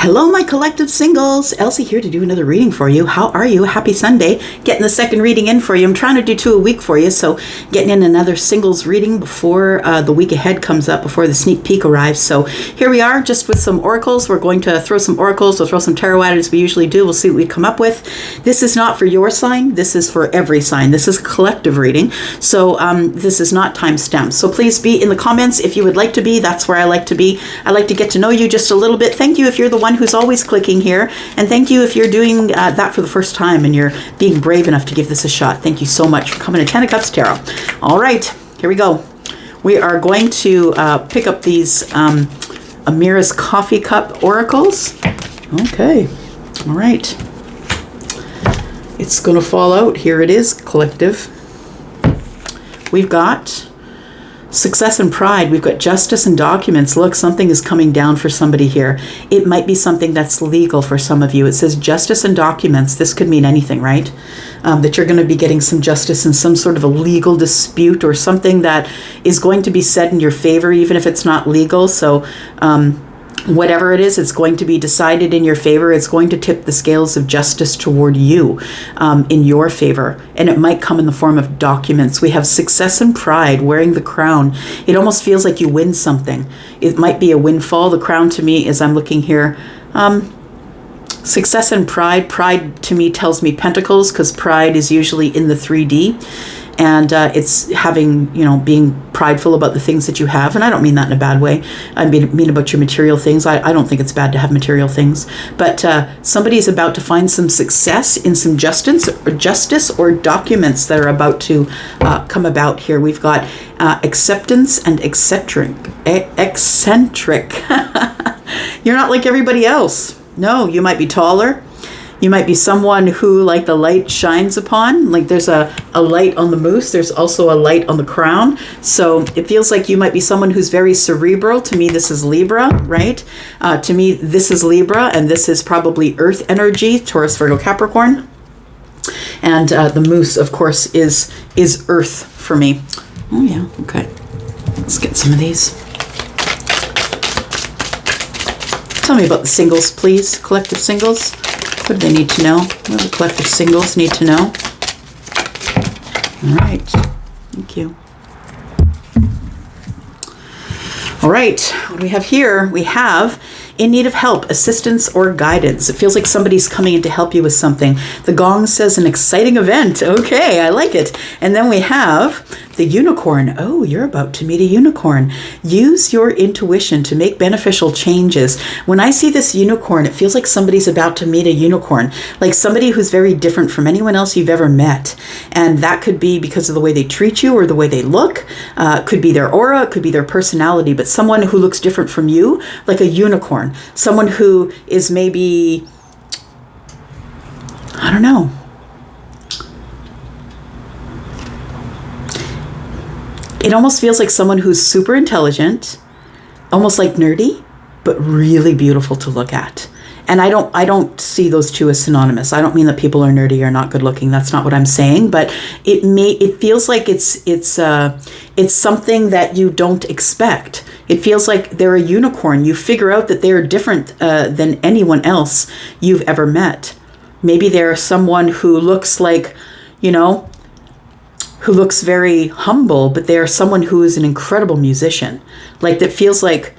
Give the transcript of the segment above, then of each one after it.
Hello, my collective singles. Elsie here to do another reading for you. How are you? Happy Sunday. Getting the second reading in for you. I'm trying to do 2 a week for you, so getting in another singles reading before the week ahead comes up, before the sneak peek arrives. So here we are, just with some oracles. We're going to throw some oracles. We'll throw some tarot at it as we usually do. We'll see what we come up with. This is not for your sign. This is for every sign. This is a collective reading. So this is not time stamped. So please be in the comments if you would like to be. That's where I like to be. I like to get to know you just a little bit. Thank you if you're the one who's always clicking here, and thank you if you're doing that for the first time and you're being brave enough to give this a shot. Thank you so much for coming to 10 of Cups Tarot. All right, here we go. We are going to pick up these Amira's Coffee Cup oracles. Okay, all right. It's going to fall out. Here it is, collective. We've got success and pride. We've got justice and documents. Look, something is coming down for somebody here. It might be something that's legal for some of you. It says justice and documents. This could mean anything, right? That you're going to be getting some justice in some sort of a legal dispute or something that is going to be said in your favor, even if it's not legal. So whatever it is, it's going to be decided in your favor. It's going to tip the scales of justice toward you in your favor. And it might come in the form of documents. We have success and pride, wearing the crown. It almost feels like you win something. It might be a windfall. The crown to me, as I'm looking here, success and pride. Pride to me tells me pentacles, because pride is usually in the 3D. And it's having, being prideful about the things that you have. And I don't mean that in a bad way. I mean about your material things. I don't think it's bad to have material things. But somebody is about to find some success in some justice or documents that are about to come about here. We've got acceptance and eccentric. You're not like everybody else. No, you might be taller. You might be someone who, like, the light shines upon. Like, there's a light on the moose. There's also a light on the crown. So it feels like you might be someone who's very cerebral. To me, this is Libra, right? To me, this is Libra, and this is probably Earth energy, Taurus, Virgo, Capricorn. And the moose, of course, is Earth for me. Oh, yeah. Okay. Let's get some of these. Tell me about the singles, please. Collective singles. What do they need to know? What do the collective singles need to know? All right. Thank you. All right. What do we have here? We have in need of help, assistance, or guidance. It feels like somebody's coming in to help you with something. The gong says an exciting event. Okay, I like it. And then we have the unicorn. Oh, you're about to meet a unicorn. Use your intuition to make beneficial changes. When I see this unicorn, it feels like somebody's about to meet a unicorn, like somebody who's very different from anyone else you've ever met. And that could be because of the way they treat you or the way they look. Could be their aura, it could be their personality, but someone who looks different from you, like a unicorn. Someone who is maybe, I don't know. It almost feels like someone who's super intelligent, almost like nerdy, but really beautiful to look at. And I don't see those two as synonymous. I don't mean that people are nerdy or not good looking. That's not what I'm saying. But it feels like it's something that you don't expect. It feels like they're a unicorn. You figure out that they're different than anyone else you've ever met. Maybe they're someone who looks like, who looks very humble, but they're someone who is an incredible musician. Like that feels like,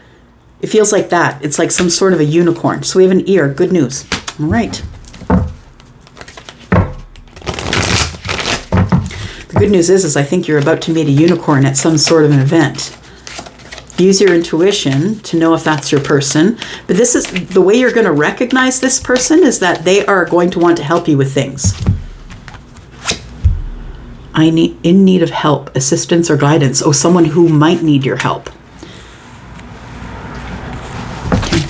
it feels like that. It's like some sort of a unicorn. So we have an ear. Good news. All right. The good news is I think you're about to meet a unicorn at some sort of an event. Use your intuition to know if that's your person. But this is the way you're going to recognize this person, is that they are going to want to help you with things. In need of help, assistance, or guidance. Oh, someone who might need your help. Okay.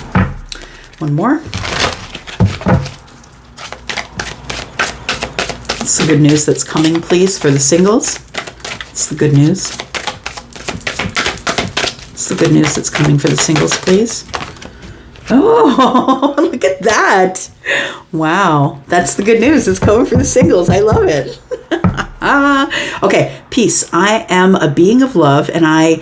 One more. It's the good news that's coming, please, for the singles. It's the good news. It's the good news that's coming for the singles, please. Oh, look at that. Wow. That's the good news that's coming for the singles. I love it. Okay, peace. I am a being of love, and I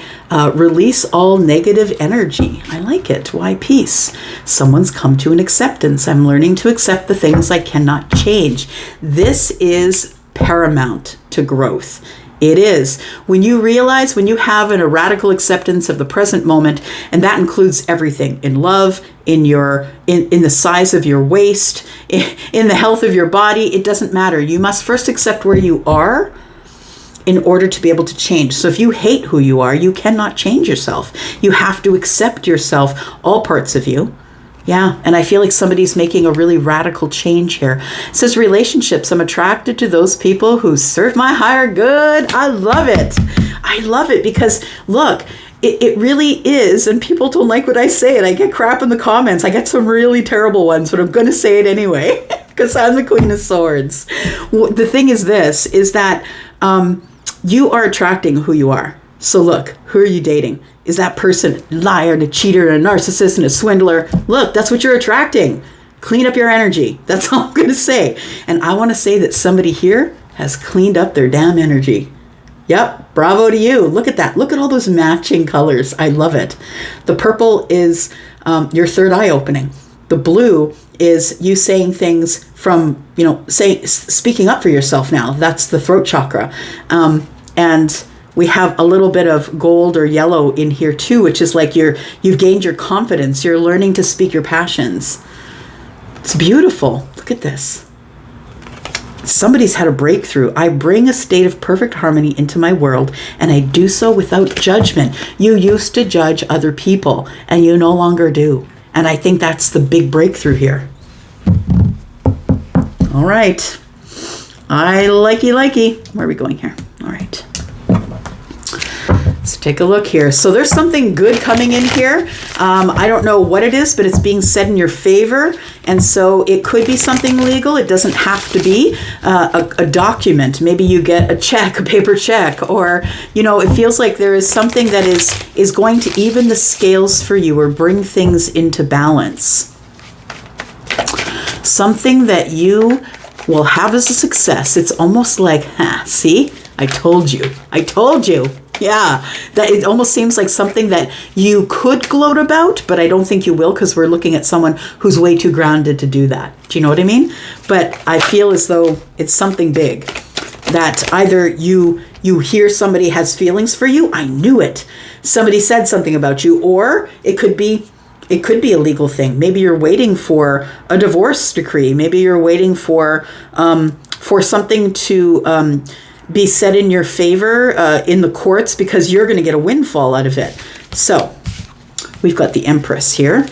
release all negative energy. I like it. Why peace? Someone's come to an acceptance. I'm learning to accept the things I cannot change. This is paramount to growth. It is. When you realize, when you have a radical acceptance of the present moment, and that includes everything in love, in the size of your waist, in the health of your body, it doesn't matter. You must first accept where you are in order to be able to change. So if you hate who you are, you cannot change yourself. You have to accept yourself, all parts of you. Yeah, and I feel like somebody's making a really radical change here. It says relationships. I'm attracted to those people who serve my higher good. I love it. I love it because, look, it really is, and people don't like what I say, and I get crap in the comments. I get some really terrible ones, but I'm going to say it anyway because I'm the Queen of Swords. The thing is this, is that you are attracting who you are. So look, who are you dating? Is that person a liar and a cheater and a narcissist and a swindler? Look, that's what you're attracting. Clean up your energy. That's all I'm going to say. And I want to say that somebody here has cleaned up their damn energy. Yep, bravo to you. Look at that. Look at all those matching colors. I love it. The purple is your third eye opening. The blue is you saying things from, speaking up for yourself now. That's the throat chakra. And we have a little bit of gold or yellow in here too, which is like you've gained your confidence. You're learning to speak your passions. It's beautiful. Look at this. Somebody's had a breakthrough. I bring a state of perfect harmony into my world, and I do so without judgment. You used to judge other people, and you no longer do. And I think that's the big breakthrough here. All right. I likey. Where are we going here? All right. Let's take a look here. So there's something good coming in here. I don't know what it is, but it's being said in your favor. And so it could be something legal. It doesn't have to be a document. Maybe you get a check, a paper check, or, it feels like there is something that is going to even the scales for you or bring things into balance. Something that you will have as a success. It's almost like, see, I told you. Yeah, that it almost seems like something that you could gloat about, but I don't think you will because we're looking at someone who's way too grounded to do that. Do you know what I mean? But I feel as though it's something big that either you hear somebody has feelings for you. I knew it. Somebody said something about you, or it could be a legal thing. Maybe you're waiting for a divorce decree. Maybe you're waiting for something to be set in your favor in the courts because you're going to get a windfall out of it. So we've got the Empress here.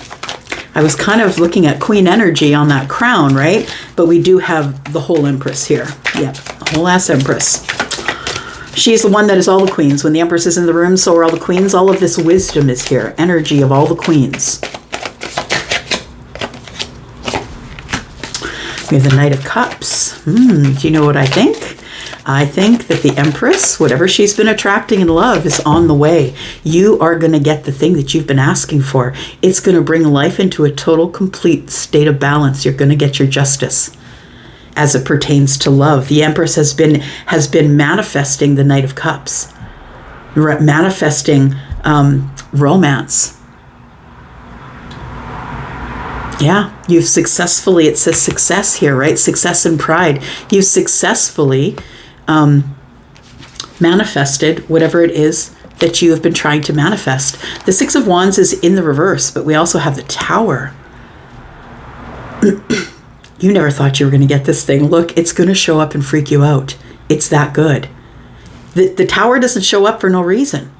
I was kind of looking at Queen energy on that crown, right? But we do have the whole Empress here. Yep, the whole ass Empress. She's the one that is all the queens. When the Empress is in the room, so are all the queens. All of this wisdom is here. Energy of all the queens. We have the Knight of Cups. Do you know what I think? I think that the Empress, whatever she's been attracting in love, is on the way. You are going to get the thing that you've been asking for. It's going to bring life into a total, complete state of balance. You're going to get your justice as it pertains to love. The Empress has been manifesting the Knight of Cups, manifesting romance. Yeah, you've successfully, it says success here, right? Success and pride. You've successfully manifested whatever it is that you have been trying to manifest. The Six of Wands is in the reverse, but we also have the Tower. You never thought you were going to get this thing. Look, it's going to show up and freak you out. It's that good. The Tower doesn't show up for no reason.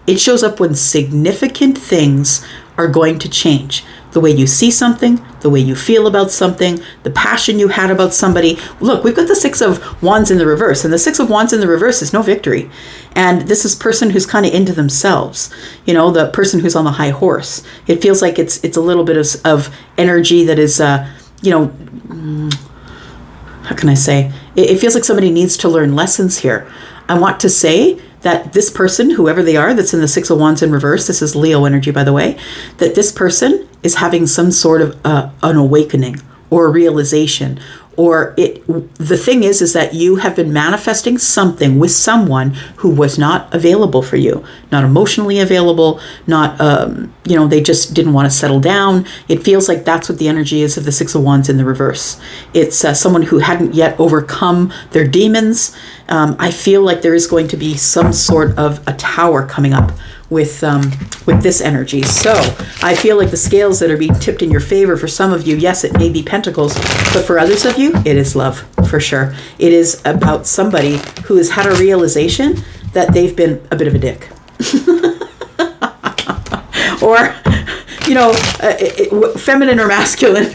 It shows up when significant things are going to change. The way you see something, the way you feel about something, the passion you had about somebody. Look, we've got the Six of Wands in the reverse, and the Six of Wands in the reverse is no victory. And this is person who's kind of into themselves, the person who's on the high horse. It feels like it's a little bit of energy that is, how can I say? It feels like somebody needs to learn lessons here. I want to say that this person, whoever they are, that's in the Six of Wands in reverse, this is Leo energy, by the way, that this person is having some sort of an awakening or a realization the thing is that you have been manifesting something with someone who was not available for you, not emotionally available, not, they just didn't want to settle down. It feels like that's what the energy is of the Six of Wands in the reverse. It's someone who hadn't yet overcome their demons. I feel like there is going to be some sort of a tower coming up with this energy. So I feel like the scales that are being tipped in your favor, for some of you, yes, it may be pentacles, but for others of you, it is love, for sure. It is about somebody who has had a realization that they've been a bit of a dick. Or, feminine or masculine.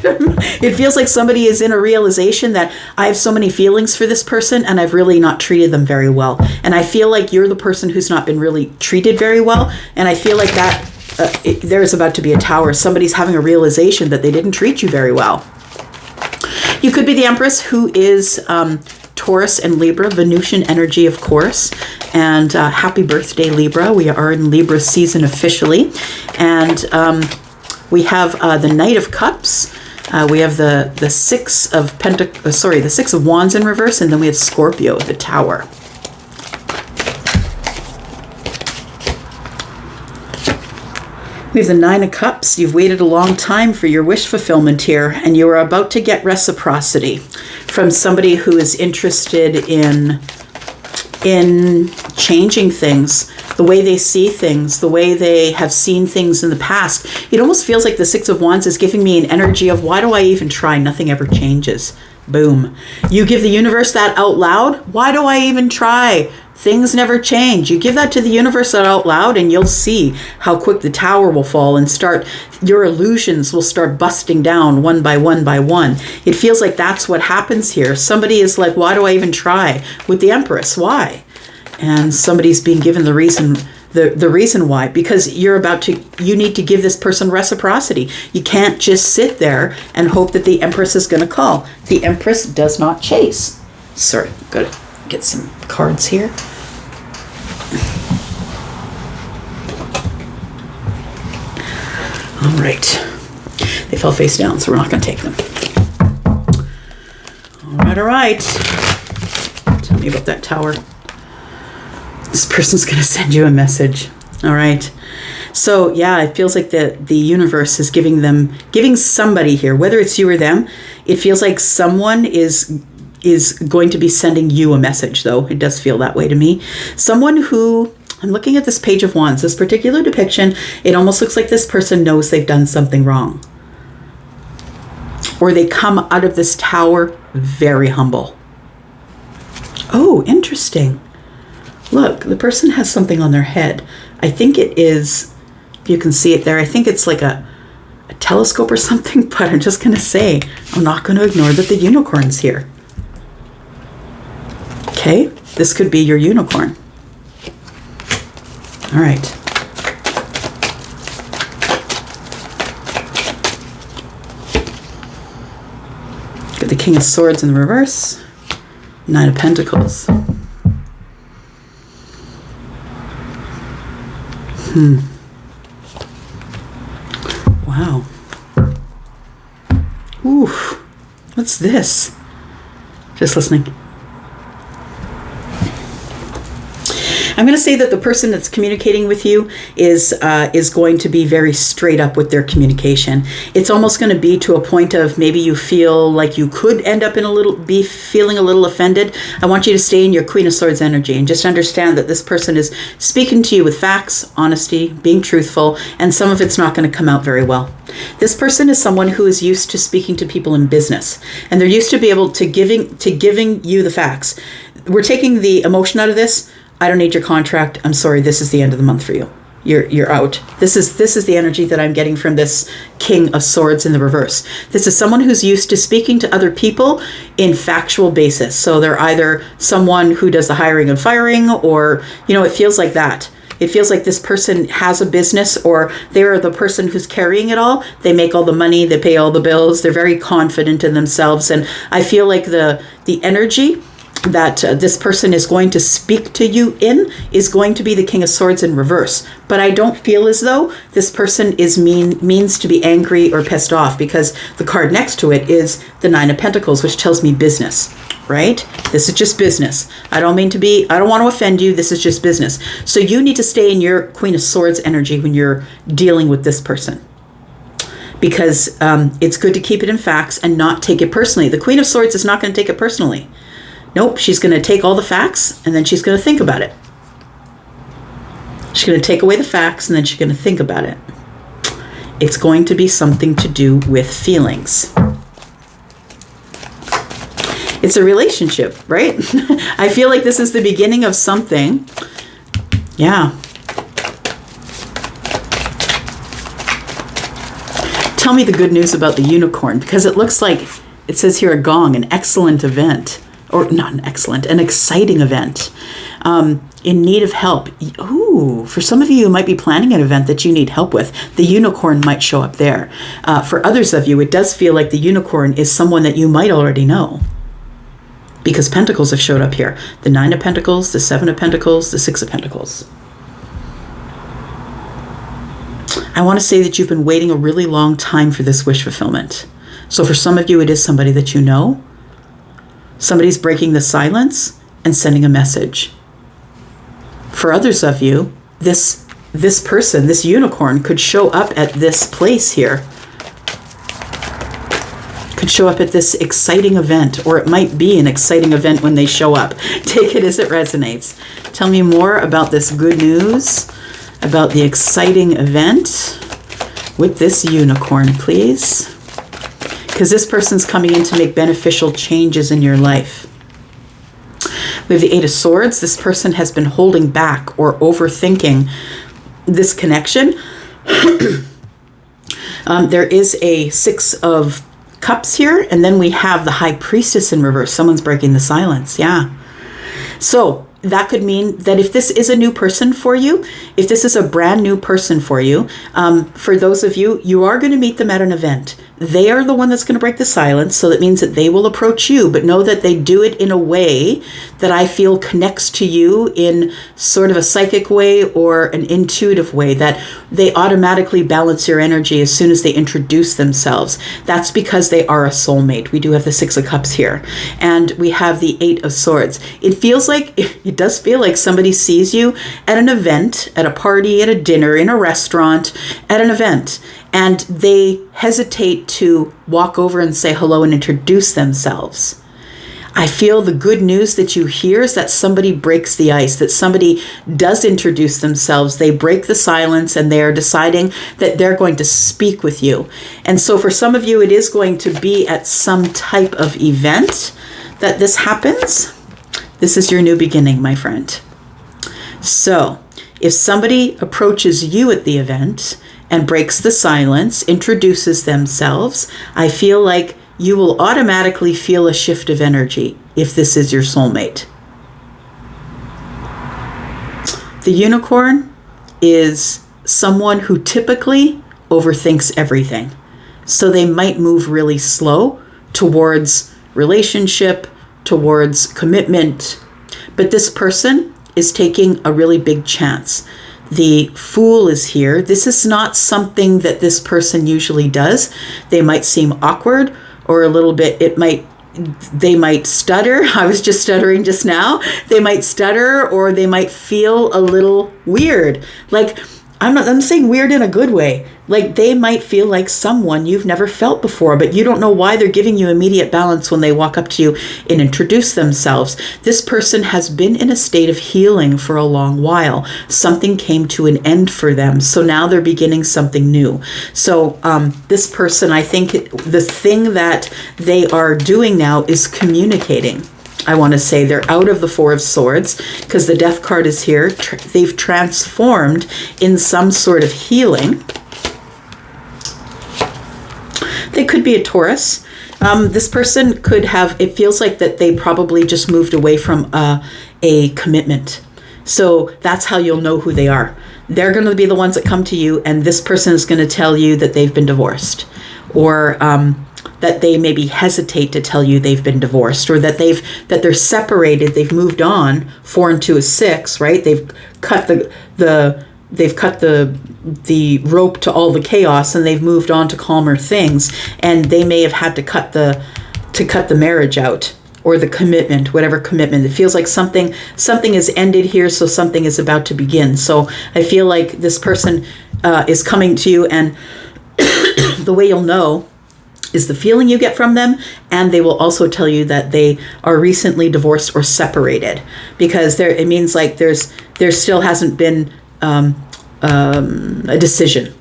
It feels like somebody is in a realization that I have so many feelings for this person and I've really not treated them very well. And I feel like you're the person who's not been really treated very well. And I feel like that there's about to be a tower. Somebody's having a realization that they didn't treat you very well. You could be the Empress, who is Taurus and Libra, Venusian energy, of course. And happy birthday, Libra. We are in Libra season officially. And we have the Knight of Cups. We have the Six of the Six of Wands in reverse, and then we have Scorpio, the Tower. We have the Nine of Cups. You've waited a long time for your wish fulfillment here, and you are about to get reciprocity from somebody who is interested in changing things, the way they see things, the way they have seen things in the past. It almost feels like the Six of Wands is giving me an energy of, why do I even try? Nothing ever changes. Boom. You give the universe that out loud. Why do I even try? Things never change. You give that to the universe out loud and you'll see how quick the tower will fall and your illusions will start busting down one by one by one. It feels like that's what happens here. Somebody is like, why do I even try? With the Empress, why? And somebody's being given the reason why, because you need to give this person reciprocity. You can't just sit there and hope that the Empress is going to call. The Empress does not chase. Sorry, gotta get some cards here. All right. They fell face down, so we're not going to take them. All right. Tell me about that tower. This person's going to send you a message. All right. So, yeah, it feels like the universe is giving somebody here, whether it's you or them, it feels like someone is going to be sending you a message, though. It does feel that way to me. Someone who, I'm looking at this Page of Wands, this particular depiction, it almost looks like this person knows they've done something wrong. Or they come out of this tower very humble. Oh, interesting. Look, the person has something on their head. I think it is, if you can see it there, I think it's like a telescope or something, but I'm just going to say, I'm not going to ignore that the unicorn's here. Okay, this could be your unicorn. All right. Got the King of Swords in the reverse, Nine of Pentacles. Wow. Oof. What's this? Just listening. I'm going to say that the person that's communicating with you is going to be very straight up with their communication. It's almost going to be to a point of maybe you feel like you could end up be feeling a little offended. I want you to stay in your Queen of Swords energy and just understand that this person is speaking to you with facts, honesty, being truthful, and some of it's not going to come out very well. This person is someone who is used to speaking to people in business, and they're used to be able to giving you the facts. We're taking the emotion out of this. I don't need your contract. I'm sorry. This is the end of the month for you. You're out. This is the energy that I'm getting from this King of Swords in the reverse. This is someone who's used to speaking to other people in factual basis. So they're either someone who does the hiring and firing, or, it feels like that. It feels like this person has a business, or they're the person who's carrying it all. They make all the money. They pay all the bills. They're very confident in themselves. And I feel like the energy this person is going to speak to you in is going to be the King of Swords in reverse. But I don't feel as though this person means to be angry or pissed off, because the card next to it is the Nine of Pentacles, which tells me business, right? This is just business. I don't want to offend you. This is just business. So you need to stay in your Queen of Swords energy when you're dealing with this person, because it's good to keep it in facts and not take it personally. The Queen of Swords is not going to take it personally. Nope, she's going to take all the facts and then she's going to think about it. She's going to take away the facts and then she's going to think about it. It's going to be something to do with feelings. It's a relationship, right? I feel like this is the beginning of something. Yeah. Tell me the good news about the unicorn, because it looks like it says here a gong, an excellent event. Or not an excellent, an exciting event, in need of help. Ooh, for some of you might be planning an event that you need help with. The unicorn might show up there. For others of you, it does feel like the unicorn is someone that you might already know, because Pentacles have showed up here. The Nine of Pentacles, the Seven of Pentacles, the Six of Pentacles. I want to say that you've been waiting a really long time for this wish fulfillment. So for some of you, it is somebody that you know. Somebody's breaking the silence and sending a message. For others of you, this person, this unicorn, could show up at this place here. Could show up at this exciting event, or it might be an exciting event when they show up. Take it as it resonates. Tell me more about this good news, about the exciting event with this unicorn, please. Because this person's coming in to make beneficial changes in your life. We have the Eight of Swords. This person has been holding back or overthinking this connection. There is a Six of Cups here, and then we have the High Priestess in reverse. Someone's breaking the silence. Yeah. So that could mean that if this is a new person for you, if this is a brand new person for you, for those of you, you are going to meet them at an event. They are the one that's going to break the silence, so that means that they will approach you, but know that they do it in a way that I feel connects to you in sort of a psychic way or an intuitive way, that they automatically balance your energy as soon as they introduce themselves. That's because they are a soulmate. We do have the Six of Cups here, and we have the Eight of Swords. It does feel like somebody sees you at an event, at a party, at a dinner, in a restaurant, at an event, and they hesitate to walk over and say hello and introduce themselves. I feel the good news that you hear is that somebody breaks the ice, that somebody does introduce themselves. They break the silence and they're deciding that they're going to speak with you. And so for some of you, it is going to be at some type of event that this happens. This is your new beginning, my friend. So if somebody approaches you at the event and breaks the silence, introduces themselves, I feel like you will automatically feel a shift of energy if this is your soulmate. The unicorn is someone who typically overthinks everything. So they might move really slow towards relationship, towards commitment. But this person is taking a really big chance. The Fool is here. This is not something that this person usually does. They might seem awkward or a little bit, they might stutter. I was just stuttering just now. They might stutter, or they might feel a little weird. Like, I'm saying weird in a good way. Like, they might feel like someone you've never felt before, but you don't know why they're giving you immediate balance when they walk up to you and introduce themselves. This person has been in a state of healing for a long while. Something came to an end for them, so now they're beginning something new. So this person, I think the thing that they are doing now is communicating. I want to say they're out of the Four of Swords because the Death card is here. They've transformed in some sort of healing. They could be a Taurus. This person could have, it feels like that they probably just moved away from a commitment. So that's how you'll know who they are. They're going to be the ones that come to you, and this person is going to tell you that they've been divorced, or that they maybe hesitate to tell you they've been divorced, or that they're separated, they've moved on. 4 and 2 is 6, right? They've cut the rope to all the chaos, and they've moved on to calmer things, and they may have had to cut the marriage out, or the commitment, whatever commitment. It feels like something is ended here, so something is about to begin. So I feel like this person is coming to you, and the way you'll know is the feeling you get from them, and they will also tell you that they are recently divorced or separated, because it means like there still hasn't been a decision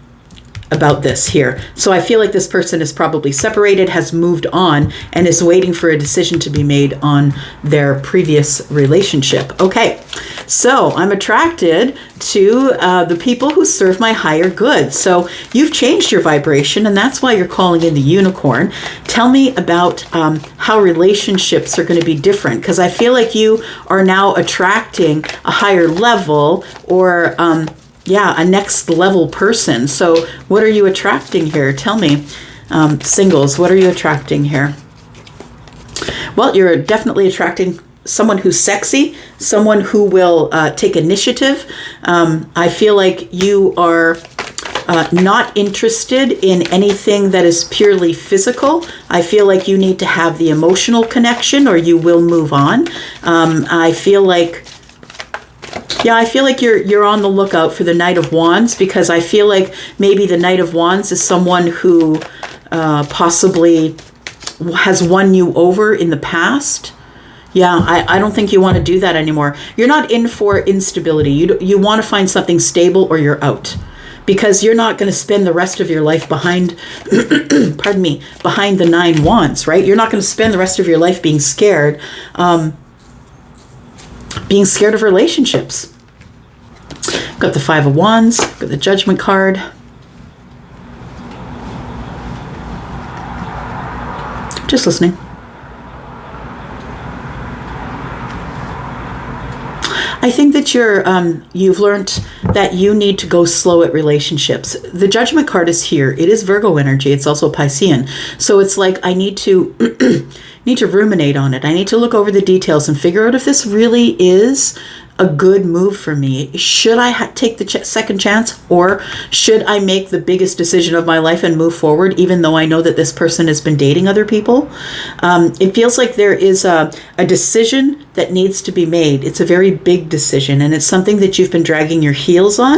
about this here. So I feel like this person is probably separated, has moved on, and is waiting for a decision to be made on their previous relationship. Okay, so I'm attracted to the people who serve my higher good. So you've changed your vibration, and that's why you're calling in the unicorn. Tell me about how relationships are going to be different, because I feel like you are now attracting a higher level, or a next level person. So what are you attracting here? Tell me, singles, what are you attracting here? Well, you're definitely attracting someone who's sexy, someone who will take initiative. I feel like you are not interested in anything that is purely physical. I feel like you need to have the emotional connection, or you will move on. I feel like you're on the lookout for the Knight of Wands, because I feel like maybe the Knight of Wands is someone who possibly has won you over in the past. I don't think you want to do that anymore. You're not in for instability. You want to find something stable, or you're out. Because you're not going to spend the rest of your life behind, behind the 9 wands, right? You're not going to spend the rest of your life being scared of relationships. Got the 5 of Wands, got the Judgment card. Just listening. I think that you've learned that you need to go slow at relationships. The Judgment card is here. It is Virgo energy. It's also Piscean. So it's like I need to ruminate on it. I need to look over the details and figure out if this really is a good move for me. Should I take the second chance, or should I make the biggest decision of my life and move forward, even though I know that this person has been dating other people? It feels like there is a decision that needs to be made. It's a very big decision, and it's something that you've been dragging your heels on.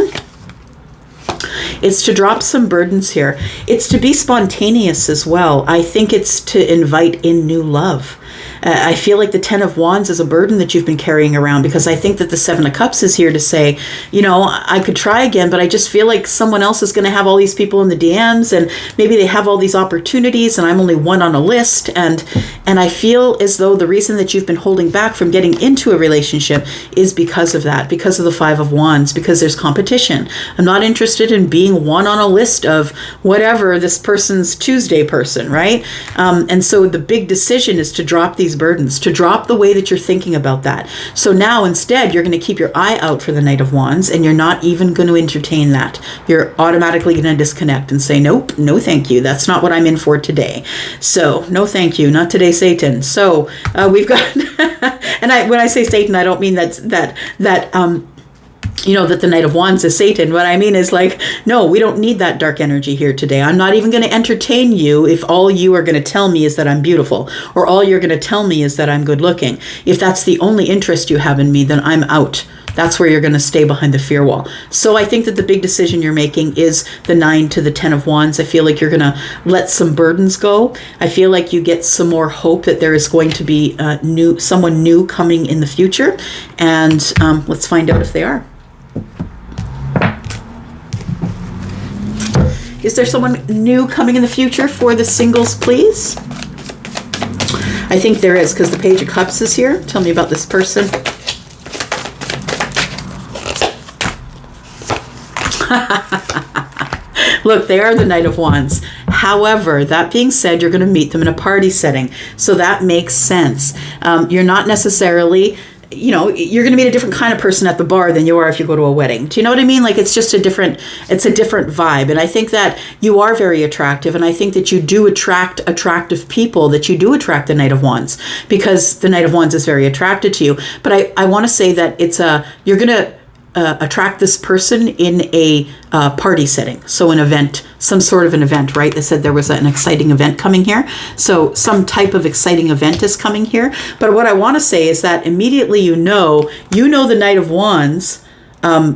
It's to drop some burdens here. It's to be spontaneous as well. I think it's to invite in new love. I feel like the 10 of Wands is a burden that you've been carrying around, because I think that the 7 of Cups is here to say, I could try again, but I just feel like someone else is going to have all these people in the DMs, and maybe they have all these opportunities, and I'm only one on a list. And I feel as though the reason that you've been holding back from getting into a relationship is because of that, because of the 5 of Wands, because there's competition. I'm not interested in being one on a list of whatever this person's Tuesday person, right? And so the big decision is to drop these burdens, to drop the way that you're thinking about that. So now instead, you're going to keep your eye out for the Knight of Wands, and you're not even going to entertain that. You're automatically going to disconnect and say, nope, no thank you. That's not what I'm in for today. So no thank you, not today, Satan. So we've got, and when I say Satan, I don't mean that the Knight of Wands is Satan. What I mean is like, no, we don't need that dark energy here today. I'm not even going to entertain you if all you are going to tell me is that I'm beautiful, or all you're going to tell me is that I'm good looking. If that's the only interest you have in me, then I'm out. That's where you're going to stay behind the fear wall. So I think that the big decision you're making is the 9 to the 10 of Wands. I feel like you're going to let some burdens go. I feel like you get some more hope that there is going to be someone new coming in the future. And let's find out if they are. Is there someone new coming in the future for the singles, please? I think there is, because the Page of Cups is here. Tell me about this person. Look, they are the Knight of Wands. However, that being said, you're going to meet them in a party setting. So that makes sense. You're not necessarily you're going to meet a different kind of person at the bar than you are if you go to a wedding. Do you know what I mean? Like, it's just a different vibe. And I think that you are very attractive. And I think that you do attract attractive people, that you do attract the Knight of Wands, because the Knight of Wands is very attracted to you. But I want to say that you're going to attract this person in a party setting. So an event, some sort of an event, right? They said there was an exciting event coming here. So some type of exciting event is coming here. But what I want to say is that immediately you know the Knight of Wands,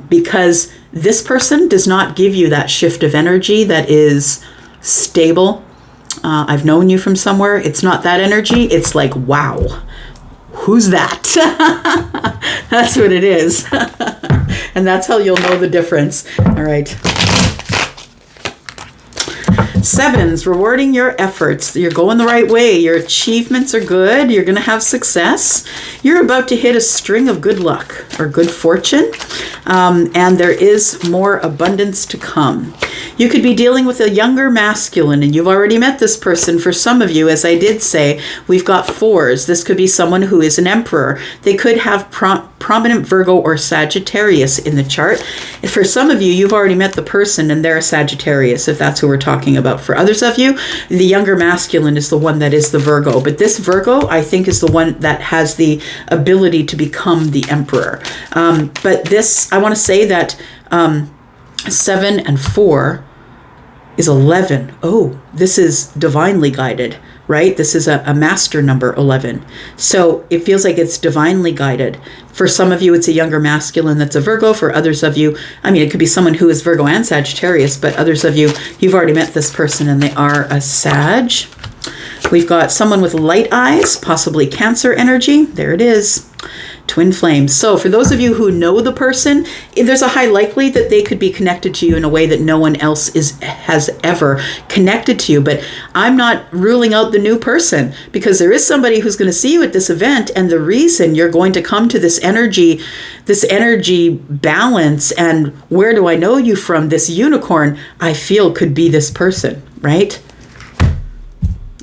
because this person does not give you that shift of energy that is stable. I've known you from somewhere. It's not that energy. It's like, wow, who's that? That's what it is. And that's how you'll know the difference. All right. Sevens, rewarding your efforts. You're going the right way. Your achievements are good. You're going to have success. You're about to hit a string of good luck or good fortune. And there is more abundance to come. You could be dealing with a younger masculine, and you've already met this person. For some of you, as I did say, we've got 4s. This could be someone who is an emperor. They could have prominent Virgo or Sagittarius in the chart. And for some of you, you've already met the person and they're a Sagittarius, if that's who we're talking about. For others of you, the younger masculine is the one that is the Virgo. But this Virgo, I think, is the one that has the ability to become the emperor. But this, I want to say that 7 and 4 is 11. Oh, this is divinely guided, right? This is a master number, 11. So it feels like it's divinely guided. For some of you, it's a younger masculine that's a Virgo. For others of you, it could be someone who is Virgo and Sagittarius, but others of you, you've already met this person and they are a Sag. We've got someone with light eyes, possibly Cancer energy. There it is. Twin flames. So for those of you who know the person, there's a high likelihood that they could be connected to you in a way that no one else has ever connected to you. But I'm not ruling out the new person, because there is somebody who's going to see you at this event, and the reason you're going to come to this energy balance, and where do I know you from? This unicorn, I feel, could be this person, right?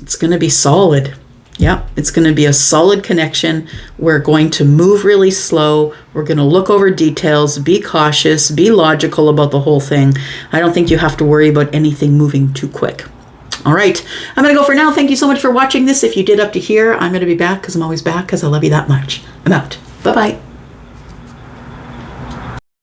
It's going to be solid. Yeah, it's going to be a solid connection. We're going to move really slow. We're going to look over details, be cautious, be logical about the whole thing. I don't think you have to worry about anything moving too quick. All right, I'm going to go for now. Thank you so much for watching this. If you did up to here, I'm going to be back, because I'm always back, because I love you that much. I'm out. Bye-bye.